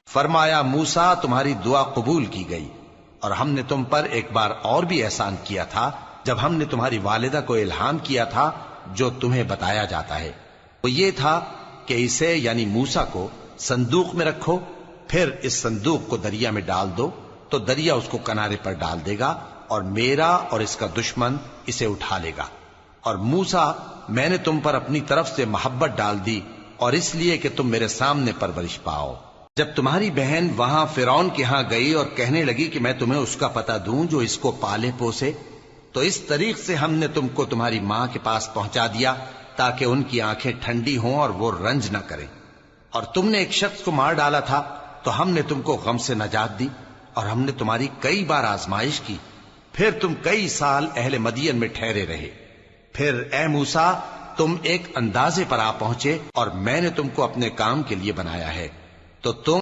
फरमाया, मूसा तुम्हारी दुआ कबूल की गई और हमने तुम पर एक बार और भी एहसान किया था जब हमने तुम्हारी वालिदा को इल्हाम किया था जो तुम्हें बताया जाता है। वो ये था कि इसे यानी मूसा को संदूक में रखो, फिर इस संदूक को दरिया में डाल दो तो दरिया उसको किनारे पर डाल देगा और मेरा और इसका दुश्मन इसे उठा लेगा। और मूसा, मैंने तुम पर अपनी तरफ से मोहब्बत डाल दी और इसलिए कि तुम मेरे सामने परवरिश पाओ। जब तुम्हारी बहन वहां फिरौन के यहां गई और कहने लगी कि मैं तुम्हें उसका पता दूं जो इसको पाले पोसे, तो इस तरीक से हमने तुमको तुम्हारी मां के पास पहुंचा दिया ताकि उनकी आंखें ठंडी हों और वो रंज न करें। और तुमने एक शख्स को मार डाला था तो हमने तुमको गम से नजात दी और हमने तुम्हारी कई बार आजमाइश की, फिर तुम कई साल अहले मदियन में ठहरे रहे। फिर ए मूसा, तुम एक अंदाजे पर आ पहुंचे और मैंने तुमको अपने काम के लिए बनाया है, तो तुम